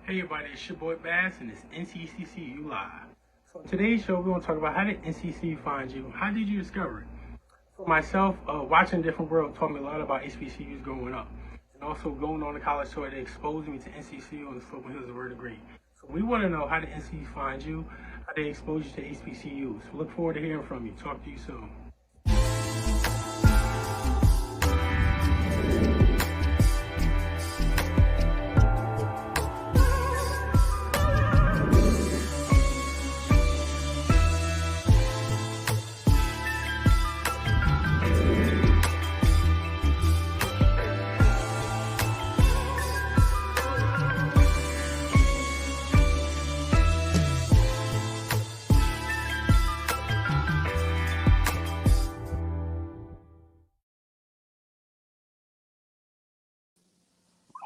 Hey everybody, it's your boy Bass and it's NCCU Live. So in today's show, we're going to talk about how did NCCU find you? How did you discover it? For myself, watching Different World taught me a lot about HBCUs growing up. And also going on the college tour, they exposed me to NCCU and the Sloping Hills of Vernon Green. So we want to know, how did NCCU find you? How they exposed you to HBCUs? So look forward to hearing from you. Talk to you soon.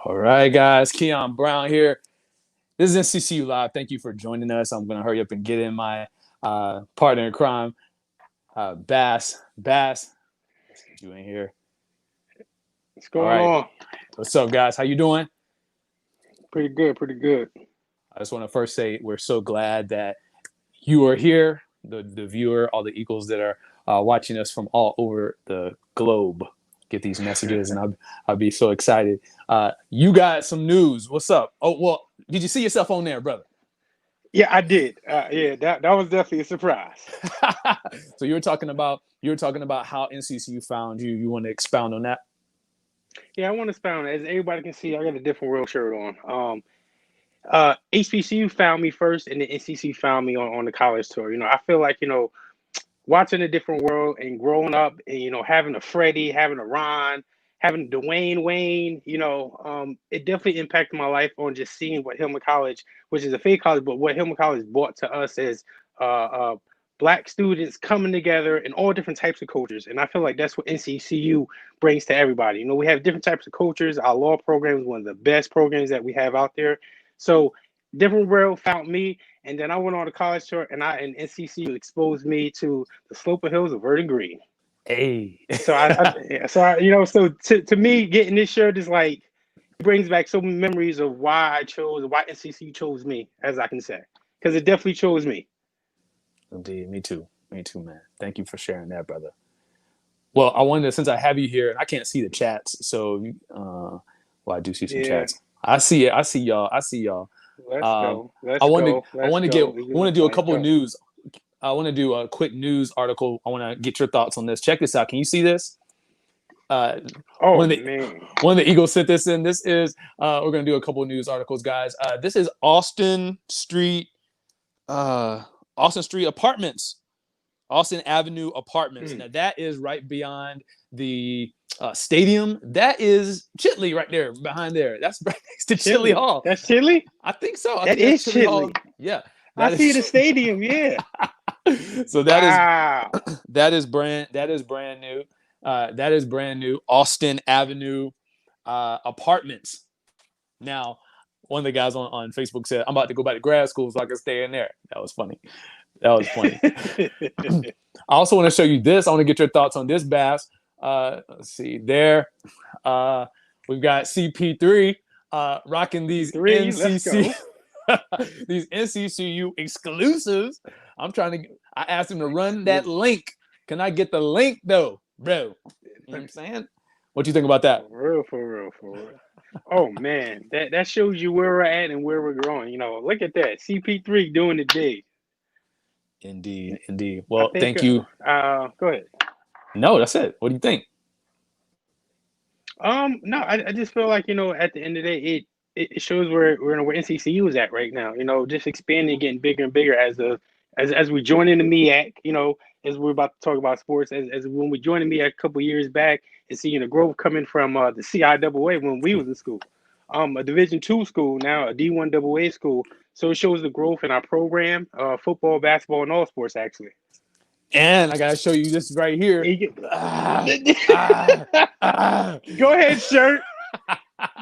All right, guys. Keon Brown here. This is NCCU Live. Thank you for joining us. I'm going to hurry up and get in my partner in crime, Bass. Bass, let's get you in here. What's going on? What's up, guys? How you doing? Pretty good, pretty good. I just want to first say we're so glad that you are here, the viewer, all the Eagles that are watching us from all over the globe. Get these messages, and I'll be so excited. You got some news. What's up? Oh, well, did you see yourself on there, brother? Yeah, I did. Yeah, that was definitely a surprise. So you were talking about how NCCU found you. You want to expound on that? Yeah, I want to expound. As everybody can see, I got a Different World shirt on. HBCU found me first, and then NCCU found me on the college tour. I feel like watching a Different World and growing up, and having a Freddie, having a Ron, having Dwayne Wayne, it definitely impacted my life on just seeing what Hillman College, which is a fake college, but what Hillman College brought to us as Black students coming together in all different types of cultures. And I feel like that's what NCCU brings to everybody. We have different types of cultures. Our law program is one of the best programs that we have out there. So Different World found me, and then I went on a college tour, and NCCU exposed me to the Sloping Hills of Vernon Green. Hey. So to me, getting this shirt is like, it brings back so many memories of why NCCU chose me, as I can say, because it definitely chose me. Indeed, me too, man. Thank you for sharing that, brother. Well, I wanted to, since I have you here, and I can't see the chats, so I do see some chats. I see it. I see y'all. Let's go. I want to do a couple of news. I want to do a quick news article. I want to get your thoughts on this. Check this out. Can you see this? Man. One of the Eagles sent this in. This is we're going to do a couple of news articles, guys. This is Austin Street Apartments. Austin Avenue Apartments. Now that is right beyond the stadium. That is Chitley right there behind there. That's right next to Chitley Hall. That's Chitley? I think so. That is Chitley. Yeah. I see the stadium, yeah. So that is brand new. That is brand new. Austin Avenue Apartments. Now, one of the guys on Facebook said, I'm about to go back to grad school so I can stay in there. That was funny. I also want to show you this. I want to get your thoughts on this, Bass. Let's see there. We've got CP3 rocking these these NCCU exclusives. I asked him to run that link. Can I get the link though, bro? You know what I'm saying? What do you think about that? For real. Oh man, that shows you where we're at and where we're growing. Look at that. CP3 doing the dig. Indeed. Well, thank you. Go ahead. No, that's it. What do you think? No, I just feel like, at the end of the day, it shows where NCCU is at right now. Just expanding, getting bigger and bigger as we join in the MEAC. As we're about to talk about sports, as when we joined the MEAC a couple years back, and seeing the growth coming from the CIAA when we was in school, a Division II school, now a D1 AA school. So it shows the growth in our program, football, basketball, and all sports actually. And I gotta show you this right here. Go ahead, shirt.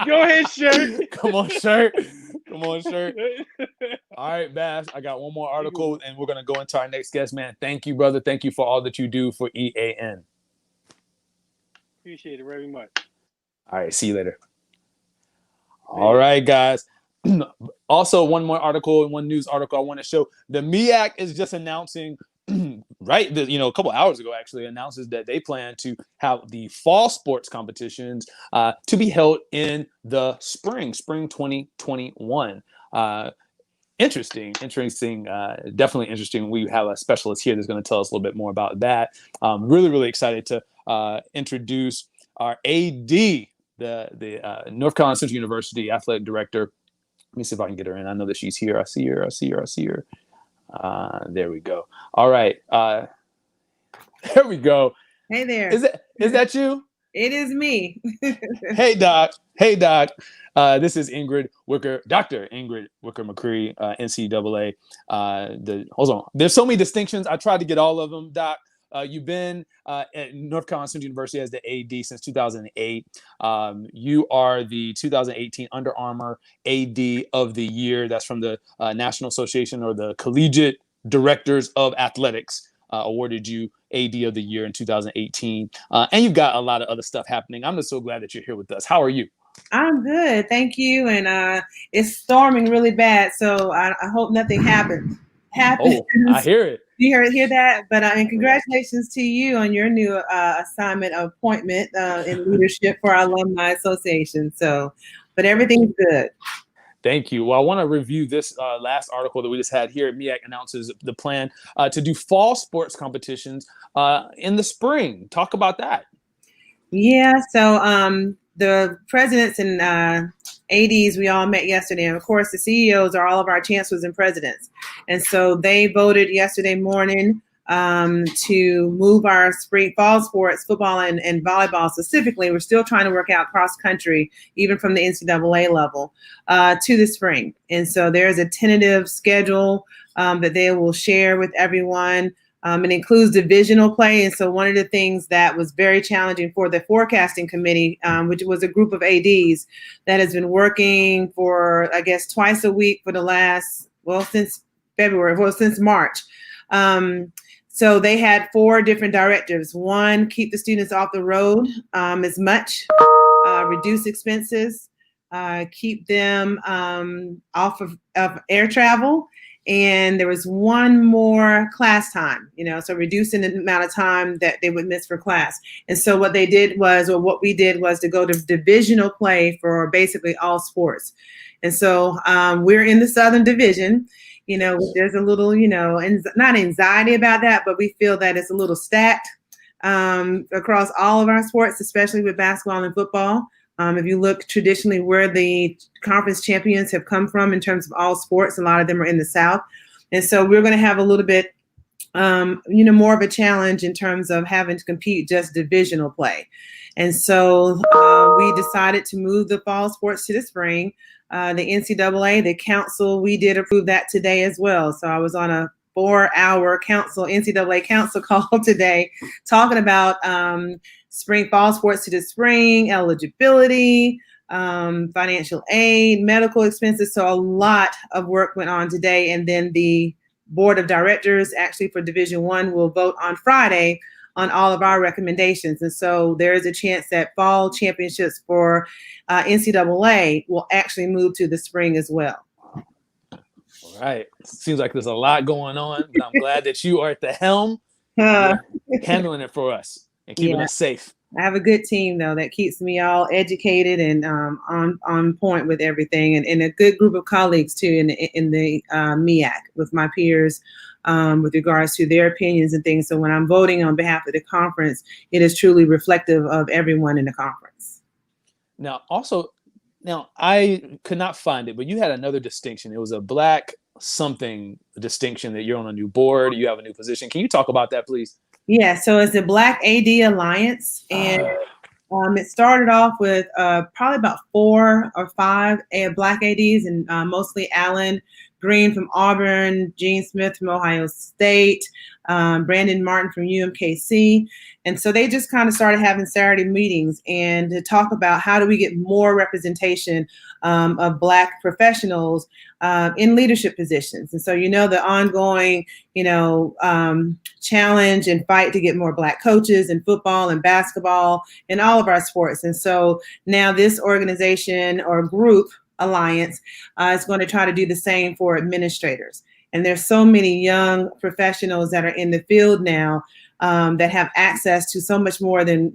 Go ahead, shirt. Come on, shirt. All right, Bass. I got one more article, and we're gonna go into our next guest, man. Thank you, brother. Thank you for all that you do for EAN. Appreciate it very much. All right, see you later. All right, guys. Also, one more article and one news article I want to show. The MEAC is just announcing, right, a couple hours ago actually, announces that they plan to have the fall sports competitions to be held in the spring 2021. Interesting, definitely interesting. We have a specialist here that's going to tell us a little bit more about that. Really, really excited to introduce our AD, the North Carolina Central University athletic director. Let me see if I can get her in. I know that she's here. I see her. There we go. All right. There we go. Hey there. Is that you? It is me. Hey, Doc. This is Ingrid Wicker, Dr. Ingrid Wicker McCree, NCAA. Hold on. There's so many distinctions. I tried to get all of them, Doc. You've been at North Carolina Central University as the AD since 2008. You are the 2018 Under Armour AD of the Year. That's from the National Association, or the Collegiate Directors of Athletics. Awarded you AD of the Year in 2018. And you've got a lot of other stuff happening. I'm just so glad that you're here with us. How are you? I'm good. Thank you. And it's storming really bad, so I hope nothing happens. Oh, I hear it. You hear that? But and congratulations to you on your new assignment appointment in leadership for our Alumni Association. But everything's good. Thank you. Well, I want to review this last article that we just had here. MEAC announces the plan to do fall sports competitions in the spring. Talk about that. Yeah. So the presidents and ADs, we all met yesterday. And of course, the CEOs are all of our chancellors and presidents. And so they voted yesterday morning to move our spring fall sports, football and volleyball specifically. We're still trying to work out cross country, even from the NCAA level, to the spring. And so there's a tentative schedule that they will share with everyone. It includes divisional play. And so one of the things that was very challenging for the forecasting committee, which was a group of ADs that has been working for, I guess, twice a week for the last, since February, since March. So they had 4 different directives. One, keep the students off the road as much, reduce expenses, keep them off of air travel. And there was one more class time, so reducing the amount of time that they would miss for class. And so what we did was to go to divisional play for basically all sports. And so we're in the Southern Division. There's a little, not anxiety about that, but we feel that it's a little stacked across all of our sports, especially with basketball and football. If you look traditionally where the conference champions have come from in terms of all sports, a lot of them are in the South. And so we're going to have a little bit, more of a challenge in terms of having to compete just divisional play. And so we decided to move the fall sports to the spring. The NCAA, the council, we did approve that today as well. So I was on a 4-hour NCAA council call today talking about spring fall sports to the spring, eligibility, financial aid, medical expenses. So a lot of work went on today. And then the board of directors actually for Division I will vote on Friday on all of our recommendations. And so there is a chance that fall championships for NCAA will actually move to the spring as well. All right. Seems like there's a lot going on, but I'm glad that you are at the helm handling it for us and keeping us safe. I have a good team, though, that keeps me all educated and on point with everything, and a good group of colleagues, too, in the MEAC with my peers with regards to their opinions and things. So when I'm voting on behalf of the conference, it is truly reflective of everyone in the conference. Now, I could not find it, but you had another distinction. It was a Black something distinction that you're on a new board. You have a new position. Can you talk about that, please? Yeah, so it's the Black AD Alliance, and it started off with probably about 4 or 5 Black ADs, and mostly Alan Green from Auburn, Gene Smith from Ohio State, Brandon Martin from UMKC. And so they just kind of started having Saturday meetings and to talk about how do we get more representation of Black professionals in leadership positions. And so, the ongoing, challenge and fight to get more Black coaches in football and basketball and all of our sports. And so now this organization or group Alliance is going to try to do the same for administrators. And there's so many young professionals that are in the field now that have access to so much more than,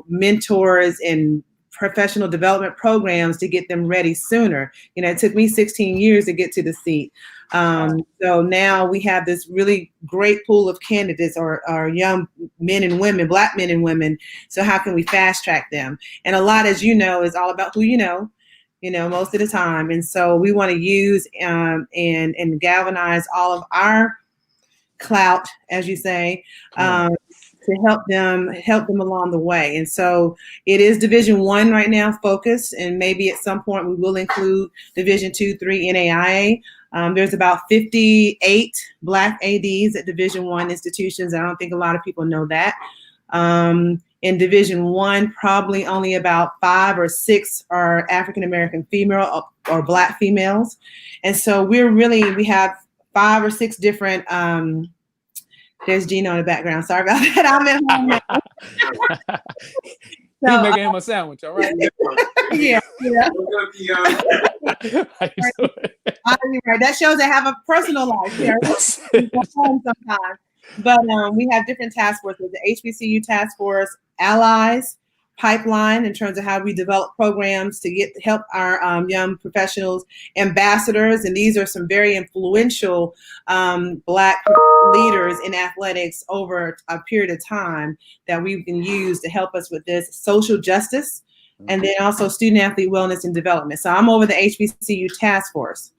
mentors and professional development programs to get them ready sooner. It took me 16 years to get to the seat. So now we have this really great pool of candidates or young men and women, Black men and women. So how can we fast track them? And a lot, as you know, is all about who you know, most of the time. And so we want to use and galvanize all of our clout, as you say, to help them along the way. And so it is Division I right now focused, and maybe at some point we will include Division II, III, NAIA. There's about 58 Black ADs at Division I institutions. I don't think a lot of people know that. In Division I, probably only about 5 or 6 are African American female or Black females. And so we have 5 or 6 different there's Gino in the background. Sorry about that. I'm at home now. He's making him a sandwich, all right? Yeah. Right. That shows they have a personal life. Yeah. Home sometimes. But we have different task forces: the HBCU task force, allies, pipeline in terms of how we develop programs to help our young professionals, ambassadors, and these are some very influential Black leaders in athletics over a period of time that we can use to help us with this social justice, and then also student athlete wellness and development. So I'm over the HBCU task force.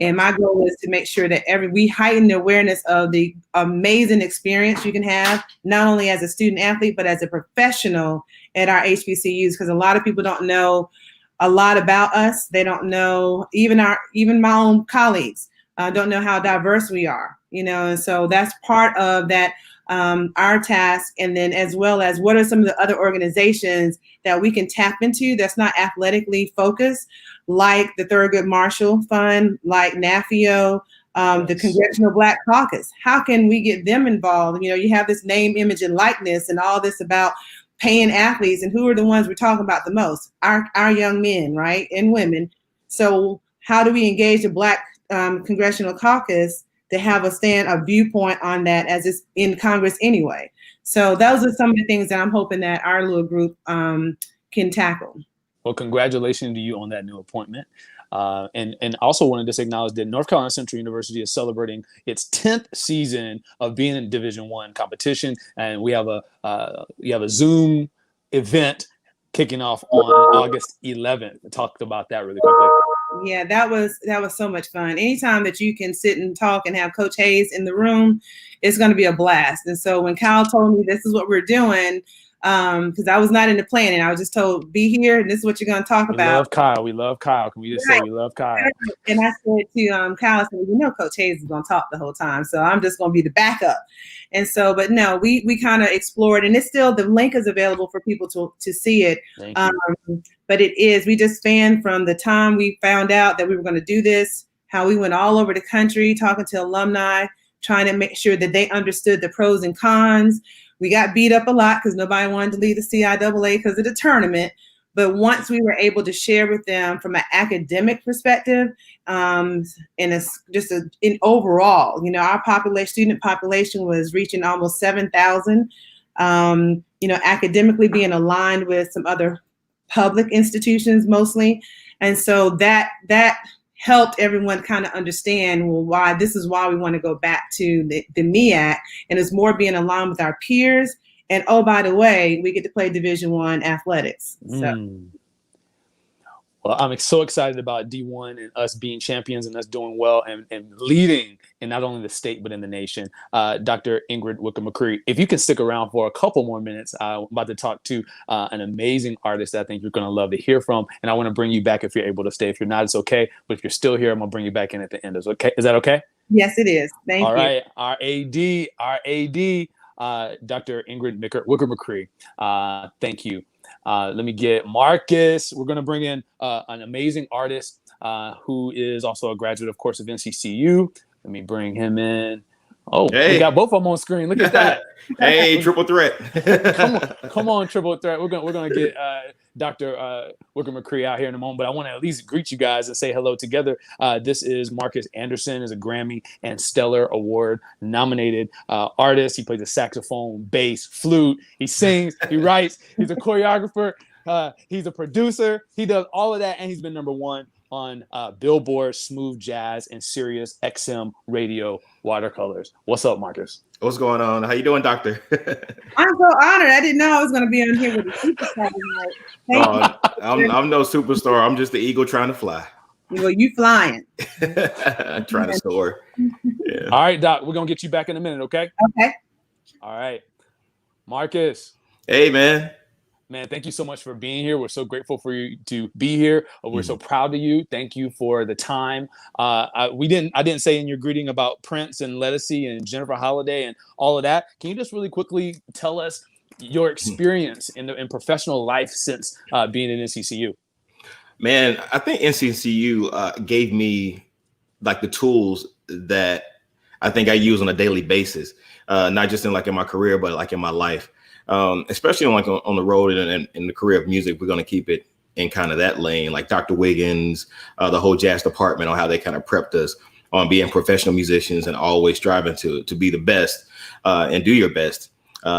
And my goal is to make sure that we heighten the awareness of the amazing experience you can have, not only as a student athlete, but as a professional at our HBCUs, because a lot of people don't know a lot about us. They don't know, even my own colleagues don't know how diverse we are, and so that's part of that, our task. And then as well as what are some of the other organizations that we can tap into that's not athletically focused, like the Thurgood Marshall Fund, like NAFIO, the Congressional Black Caucus. How can we get them involved? You have this name, image, and likeness and all this about paying athletes, and who are the ones we're talking about the most? Our young men, right, and women. So how do we engage the Black Congressional Caucus to have a viewpoint on that, as it's in Congress anyway? So those are some of the things that I'm hoping that our little group can tackle. Well, congratulations to you on that new appointment. And also wanted to just acknowledge that North Carolina Central University is celebrating its 10th season of being in Division I competition. And we have a Zoom event kicking off on August 11th. We talked about that really quickly. Yeah, that was so much fun. Anytime that you can sit and talk and have Coach Hayes in the room, it's going to be a blast. And so when Kyle told me this is what we're doing, because I was not in the planning, I was just told, be here and this is what you're going to talk about. We love Kyle. Can we just say we love Kyle? And I said to Kyle, I said, Coach Hayes is going to talk the whole time, so I'm just going to be the backup. And so, but no, we kind of explored, and it's still, the link is available for people to see it. But we just fanned from the time we found out that we were going to do this, how we went all over the country talking to alumni, trying to make sure that they understood the pros and cons. We got beat up a lot because nobody wanted to leave the CIAA because of the tournament. But once we were able to share with them from an academic perspective, in overall, our student population was reaching almost 7,000. Academically being aligned with some other public institutions mostly, and so that helped everyone kind of understand, well, why we want to go back to the MEAC, and it's more being aligned with our peers. And oh, by the way, we get to play Division I athletics. So. Well, I'm so excited about D1 and us being champions and us doing well and leading in not only the state, but in the nation. Dr. Ingrid Wicker McCree, if you can stick around for a couple more minutes, I'm about to talk to an amazing artist that I think you're going to love to hear from. And I want to bring you back if you're able to stay. If you're not, it's okay. But if you're still here, I'm going to bring you back in at the end. Is that okay? Yes, it is. Thank you. All right. Our AD, Dr. Ingrid Wicker McCree. Thank you. Let me get Marcus. We're going to bring in an amazing artist who is also a graduate, of course, of NCCU. Let me bring him in. Oh, we Hey. got both of them on screen. Look at that. Hey, triple threat. Come on, triple threat. We're gonna get Dr. Wicker McCree out here in a moment, but I want to at least greet you guys and say hello together. This is Marcus Anderson, is a Grammy and Stellar Award nominated artist. He plays the saxophone, bass, flute. He sings, he writes. He's a choreographer. He's a producer. He does all of that, and he's been #1 on Billboard, Smooth Jazz, and Sirius XM Radio Watercolors. What's up, Marcus? What's going on? How you doing, Doctor? I'm so honored. I didn't know I was going to be on here with a superstar tonight. I'm no superstar. I'm just the eagle trying to fly. Well, you flying. Trying to soar. Yeah. All right, Doc, we're going to get you back in a minute, okay? Okay. All right. Marcus. Hey, man. Man, thank you so much for being here. We're so grateful for you to be here. We're so proud of you. Thank you for the time. I didn't say in your greeting about Prince and Lettucey and Jennifer Holliday and all of that. Can you just really quickly tell us your experience in professional life since being in NCCU? Man, I think NCCU gave me like the tools that I think I use on a daily basis, not just in my career, but like in my life. Especially on the road and in the career of music, we're going to keep it in kind of that lane, like Dr. Wiggins, the whole jazz department, on how they kind of prepped us on being professional musicians and always striving to be the best and do your best.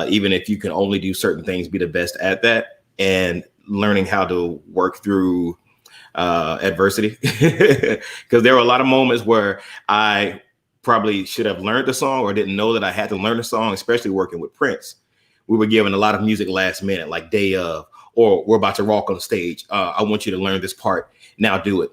Even if you can only do certain things, be the best at that, and learning how to work through adversity. Because there were a lot of moments where I probably should have learned the song or didn't know that I had to learn the song, especially working with Prince. We were given a lot of music last minute, like day of, or we're about to rock on stage. I want you to learn this part. Now do it.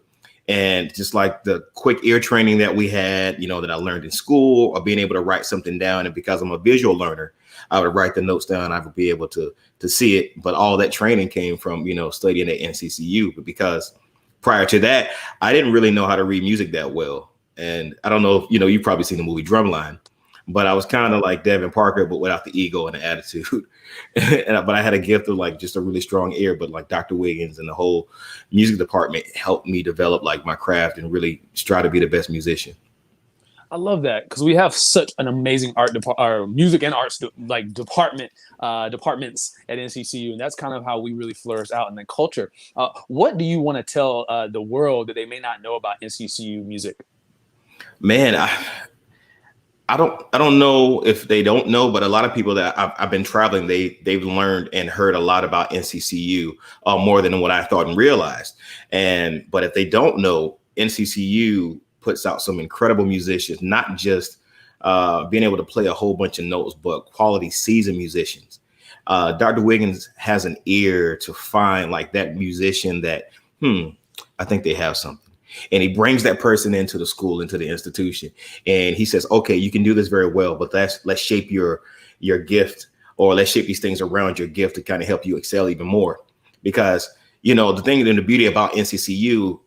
And just like the quick ear training that we had, that I learned in school, or being able to write something down. And because I'm a visual learner, I would write the notes down. I would be able to see it. But all that training came from, studying at NCCU. But because prior to that, I didn't really know how to read music that well. And I don't know if, you've probably seen the movie Drumline. But I was kind of like Devin Parker, but without the ego and the attitude. But I had a gift of just a really strong ear. But like Dr. Wiggins and the whole music department helped me develop my craft and really strive to be the best musician. I love that because we have such an amazing music and arts departments at NCCU, and that's kind of how we really flourish out in the culture. What do you want to tell the world that they may not know about NCCU music? Man, I don't know if they don't know, but a lot of people that I've been traveling, they've learned and heard a lot about NCCU more than what I thought and realized. But if they don't know, NCCU puts out some incredible musicians, not just being able to play a whole bunch of notes, but quality seasoned musicians. Dr. Wiggins has an ear to find that musician that, I think they have something. And he brings that person into the school, into the institution. And he says, okay, you can do this very well, but let's shape your gift, or let's shape these things around your gift to kind of help you excel even more. Because, the thing and the beauty about NCCU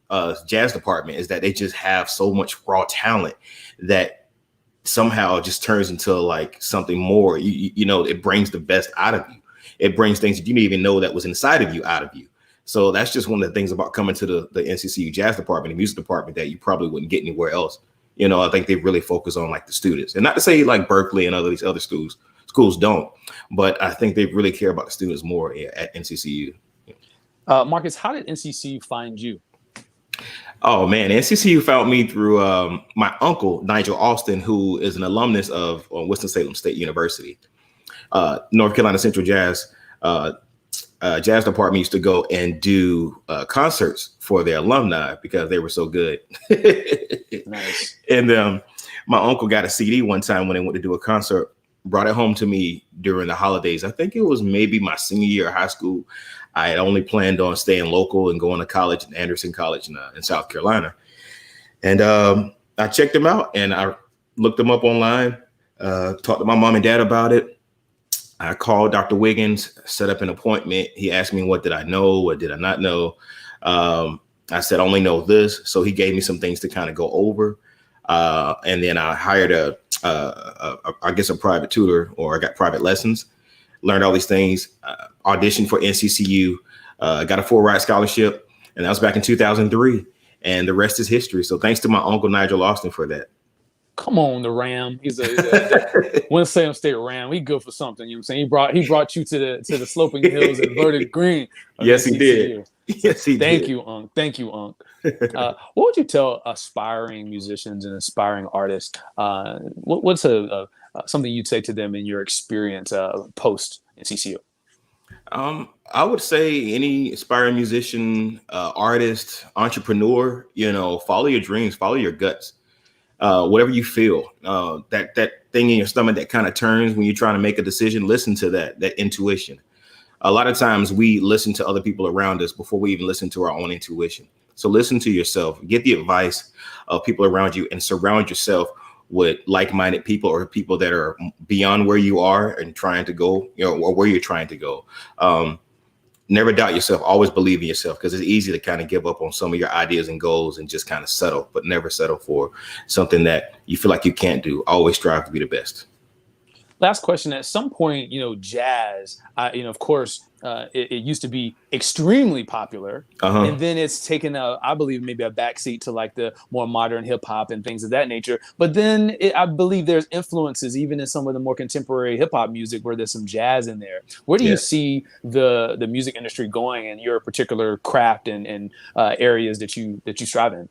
jazz department is that they just have so much raw talent that somehow just turns into something more. It brings the best out of you. It brings things that you didn't even know that was inside of you out of you. So that's just one of the things about coming to the NCCU jazz department, the music department, that you probably wouldn't get anywhere else. I think they really focus on the students, and not to say Berkeley and these other schools don't, but I think they really care about the students more at NCCU. Marcus, how did NCCU find you? Oh man, NCCU found me through my uncle, Nigel Austin, who is an alumnus of Winston-Salem State University. North Carolina Central Jazz jazz department used to go and do concerts for their alumni because they were so good. Nice. And my uncle got a CD one time when they went to do a concert, brought it home to me during the holidays. I think it was maybe my senior year of high school. I had only planned on staying local and going to college at Anderson College in South Carolina. And I checked them out and I looked them up online, talked to my mom and dad about it. I called Dr. Wiggins, set up an appointment. He asked me, what did I know? What did I not know? I said, I only know this. So he gave me some things to kind of go over. And then I hired a private tutor, or I got private lessons, learned all these things, auditioned for NCCU, got a full ride scholarship. And that was back in 2003. And the rest is history. So thanks to my uncle, Nigel Austin, for that. Come on, the Ram. He's a Winston State Ram. He good for something. You know what I'm saying? He brought you to the sloping hills and verdant green of Yes, he did. NCCU. Yes, he Thank did. you, Unc. Thank you, Unc. What would you tell aspiring musicians and aspiring artists? What's something you'd say to them in your experience post NCCU? I would say any aspiring musician, artist, entrepreneur, follow your dreams, follow your guts. Whatever you feel, that thing in your stomach that kind of turns when you're trying to make a decision, listen to that intuition. A lot of times we listen to other people around us before we even listen to our own intuition. So listen to yourself, get the advice of people around you, and surround yourself with like-minded people or people that are beyond where you are and trying to go, or where you're trying to go. Never doubt yourself. Always believe in yourself, because it's easy to kind of give up on some of your ideas and goals and just kind of settle, but never settle for something that you feel like you can't do. Always strive to be the best. Last question. At some point, jazz, of course, it used to be extremely popular. And then it's taken, I believe, maybe a backseat to like the more modern hip hop and things of that nature. But then I believe there's influences even in some of the more contemporary hip hop music where there's some jazz in there. Where do you see the music industry going in your particular craft and areas that you strive in?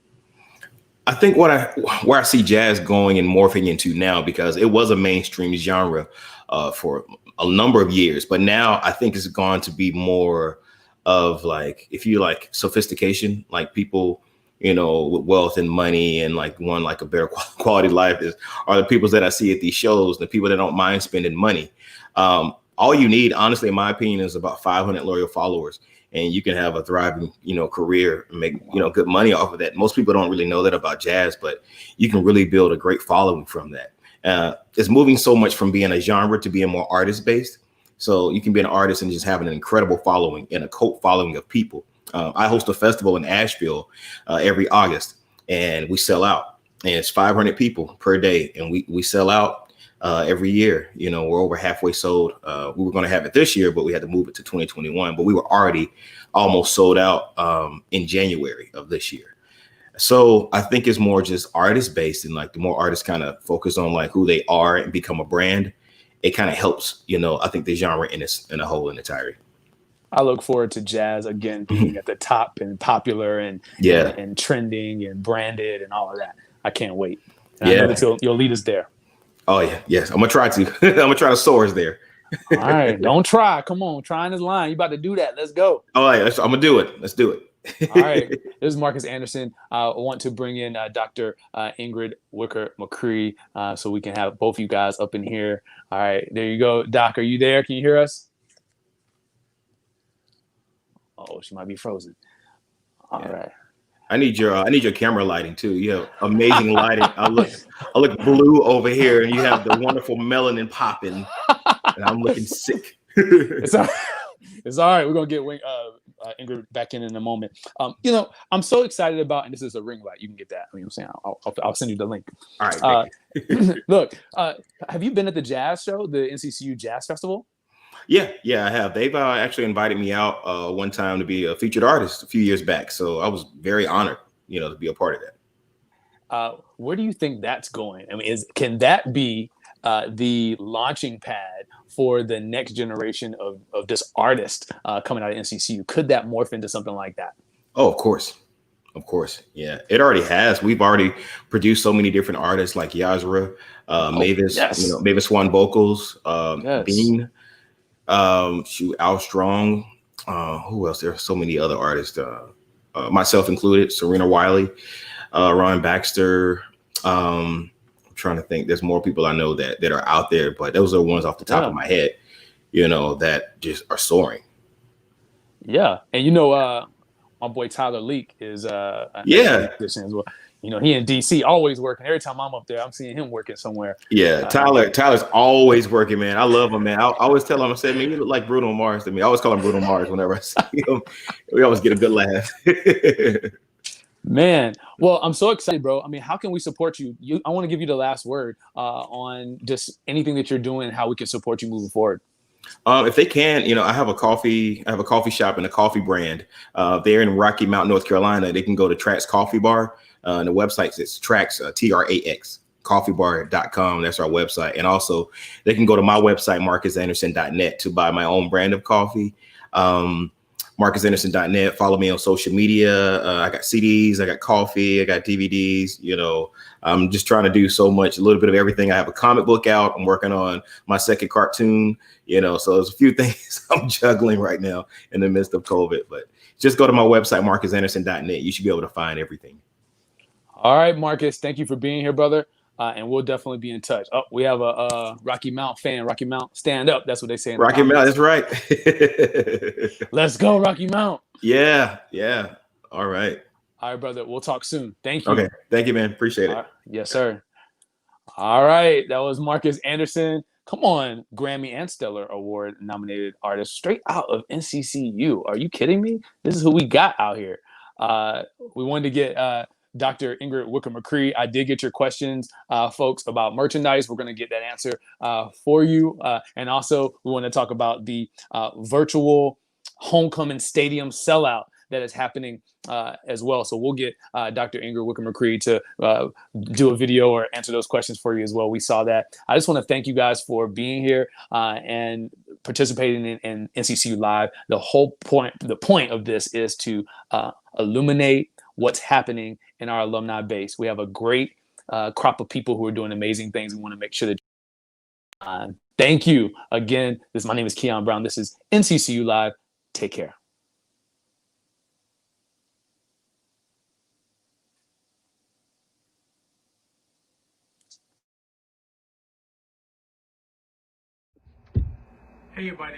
I think where I see jazz going and morphing into now, because it was a mainstream genre for a number of years, but now I think it's gone to be more of like, if you like sophistication, like people, with wealth and money and like a better quality life are the people that I see at these shows, the people that don't mind spending money. All you need, honestly, in my opinion, is about 500 loyal followers. And you can have a thriving, career and make, good money off of that. Most people don't really know that about jazz, but you can really build a great following from that. It's moving so much from being a genre to being more artist based. So you can be an artist and just have an incredible following and a cult following of people. I host a festival in Asheville every August, and we sell out, and it's 500 people per day. And we sell out every year. We're over halfway sold. We were going to have it this year, but we had to move it to 2021. But we were already almost sold out in January of this year. So I think it's more just artist based, and like the more artists kind of focus on like who they are and become a brand, it kind of helps, I think the genre in a whole entirety. I look forward to jazz again being at the top and popular and trending and branded and all of that. I can't wait. And I know that you'll lead us there. Oh yeah, yes. I'm gonna try to. I'm gonna try to soar us there. All right, don't try. Come on, try in this line. You about to do that? Let's go. All right, I'm gonna do it. Let's do it. All right. This is Marcus Anderson. I want to bring in Dr. Ingrid Wicker McCree so we can have both of you guys up in here. All right, there you go. Doc, are you there? Can you hear us? Oh, she might be frozen. All right. I need your camera lighting too. You have amazing lighting. I look blue over here, and you have the wonderful melanin popping, and I'm looking sick. It's all right. We're gonna get Ingrid back in a moment. I'm so excited about, and this is a ring light. You can get that. I mean, I'm saying I'll send you the link. All right. Look, have you been at the jazz show, the NCCU Jazz Festival? Yeah, I have. They've actually invited me out one time to be a featured artist a few years back. So I was very honored, to be a part of that. Where do you think that's going? I mean, can that be the launching pad for the next generation of this artist coming out of NCCU? Could that morph into something like that? Oh, of course. Of course. Yeah, it already has. We've already produced so many different artists like Yazra, Mavis, Mavis Swan Vocals, Bean. Al Strong, who else? There are so many other artists, myself included, Serena Wiley, Ron Baxter. I'm trying to think. There's more people I know that are out there, but those are ones off the top of my head, that just are soaring. Yeah, and my boy Tyler Leak is musician as well. He in DC always working. Every time I'm up there, I'm seeing him working somewhere. Yeah, Tyler's always working, man. I love him, man. I always tell him, I said, man, you look like Bruno Mars to me. I always call him Bruno Mars whenever I see him. We always get a good laugh. Man, well, I'm so excited, bro. I mean, how can we support you? I want to give you the last word on just anything that you're doing and how we can support you moving forward. If they can, I have a coffee shop and a coffee brand there in Rocky Mount, North Carolina. They can go to Trax Coffee Bar. And the website is Trax, TRAX coffeebar.com. That's our website. And also they can go to my website, marcusanderson.net, to buy my own brand of coffee. MarcusAnderson.net. Follow me on social media. I got CDs, I got coffee, I got DVDs. You know, I'm just trying to do so much, a little bit of everything. I have a comic book out. I'm working on my second cartoon, you know, so there's a few things I'm juggling right now in the midst of COVID. But just go to my website, MarcusAnderson.net. You should be able to find everything. All right, Marcus, thank you for being here, brother. And we'll definitely be in touch. Oh, we have a Rocky Mount fan. Rocky Mount, stand up. That's what they say in the Rocky Mount, comments. that's right. Let's go, Rocky Mount. Yeah. All right. All right, brother. We'll talk soon. Thank you. Okay. Thank you, man. Appreciate it. Yes, sir. All right. That was Marcus Anderson. Come on, Grammy and Stellar Award nominated artist straight out of NCCU. Are you kidding me? This is who we got out here. We wanted to get Dr. Ingrid Wicker McCree. I did get your questions, folks, about merchandise. We're going to get that answer for you. And also, we want to talk about the virtual homecoming stadium sellout that is happening as well. So we'll get Dr. Ingrid Wicker McCree to do a video or answer those questions for you as well. We saw that. I just want to thank you guys for being here and participating in NCCU Live. The point of this is to illuminate what's happening in our alumni base. We have a great crop of people who are doing amazing things. We want to make sure that thank you again. My name is Keon Brown. This is NCCU Live. Take care. Hey everybody,